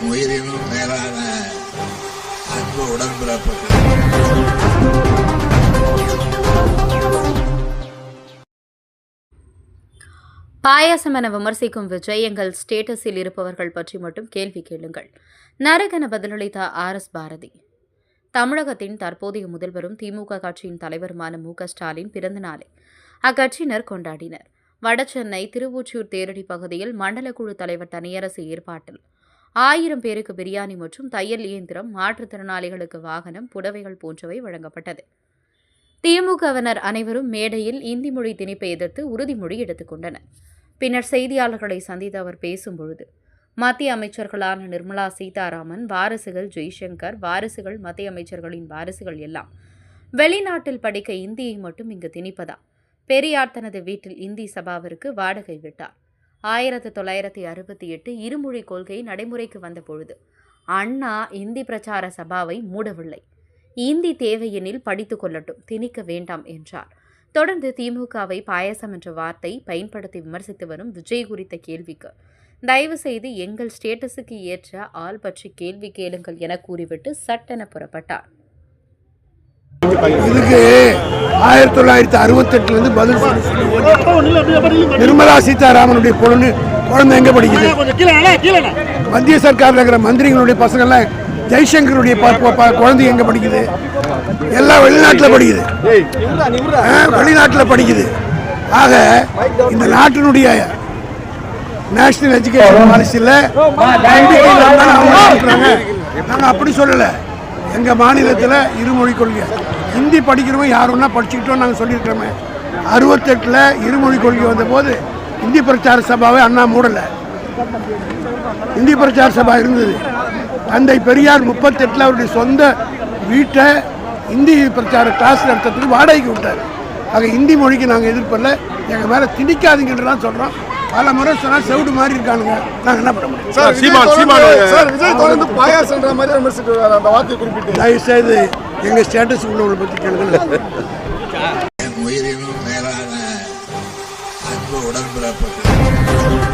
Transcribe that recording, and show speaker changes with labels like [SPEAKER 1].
[SPEAKER 1] என் உயிரினும் மேலான அன்பு உடன்பிறப்புகள்.
[SPEAKER 2] பாயாசம் என விமர்சிக்கும் விஜய், எங்கள் ஸ்டேட்டஸில் இருப்பவர்கள் பற்றி மட்டும் கேள்வி கேளுங்கள். நரகென பதிலளித்த RS பாரதி. தமிழகத்தின் தற்போதைய முதல்வரும் திமுக கட்சியின் தலைவருமான மு.க. ஸ்டாலின் பிறந்த நாளை அக்கட்சியினர் கொண்டாடினர். வடசென்னை திருவொற்றியூர் தேரடி பகுதியில் மண்டல குழு தலைவர் தனியரசு ஏற்பாட்டில் 1000 பேருக்கு பிரியாணி மற்றும் தையல் இயந்திரம், மாற்றுத்திறனாளிகளுக்கு வாகனம், புடவைகள் போன்றவை வழங்கப்பட்டது. திமுகவினர் அனைவரும் மேடையில் இந்தி மொழி திணிப்பை எதிர்த்து உறுதிமொழி எடுத்துக் கொண்டனர். பின்னர் செய்தியாளர்களை சந்தித்து அவர் பேசும்பொழுது, மத்திய அமைச்சர்களான நிர்மலா சீதாராமன் வாரிசுகள், ஜெய்சங்கர் வாரிசுகள், மத்திய அமைச்சர்களின் வாரிசுகள் எல்லாம் வெளிநாட்டில் படிக்க இந்தியை மட்டும் இங்கு திணிப்பதா? பெரியார் தனது வீட்டில் இந்தி சபாவிற்கு வாடகை விட்டார். 1968 இருமொழி கொள்கை நடைமுறைக்கு வந்தபொழுது அண்ணா இந்தி பிரச்சார சபாவை மூடவில்லை. இந்தி தேவையெனில் படித்துக் கொள்ளட்டும், திணிக்க வேண்டாம் என்றார். தொடர்ந்து திமுகவை பாயசம் என்ற வார்த்தை பயன்படுத்தி விமர்சித்து வரும் விஜய் குறித்த கேள்விக்கு, தயவு செய்து எங்கள் ஸ்டேட்டஸுக்கு ஏற்ற ஆள் பற்றி கேள்வி கேளுங்கள் என கூறிவிட்டு சட்டென புறப்பட்டார்.
[SPEAKER 3] இதுக்கு 1968 பதில் நிர்மலா சீதாராமனுடைய குழந்தை எங்க படிக்குது? மத்திய சர்க்காரில் இருக்கிற மந்திரிகளுடைய பசங்கள்லாம் ஜெய்சங்கருடைய குழந்தை எங்க படிக்குது? எல்லாம் வெளிநாட்டில் படிக்குது, வெளிநாட்டில் படிக்குது. ஆக இந்த நாட்டினுடைய நேஷனல் எஜுகேஷன் பாலிசியில் நாங்கள் அப்படி சொல்லலை. எங்கள் மாநிலத்தில் இருமொழி கொள்கை, ஹிந்தி படிக்கிறவங்க யாருன்னா படிச்சுக்கிட்டோம் நாங்கள் சொல்லியிருக்கிறோமே. 68 இருமொழி கொள்கை வந்தபோது இந்தி பிரச்சார சபாவை அண்ணா மூடலை. இந்தி பிரச்சார சபா இருந்தது. தந்தை பெரியார் 38 அவருடைய சொந்த வீட்டை இந்தி பிரச்சார கிளாஸ் நடத்துறதுக்கு வாடகைக்கு விட்டார். ஆக இந்தி மொழிக்கு நாங்கள் எதிர்ப்பில்லை, எங்கள் மேலே திணிக்காதீங்கன்றதான் சொல்கிறோம். பல முறை சொன்னால் செவிடு மாதிரி இருக்கானுங்க, நாங்கள் என்ன பண்ண முடியும்? தயவுசெய்து எங்கள் ஸ்டேட்டஸ் உள்ளவங்களை பற்றி கேளுங்க.
[SPEAKER 1] என் உயிரினும் மேலான அன்பு உடன்பிறப்புகள்.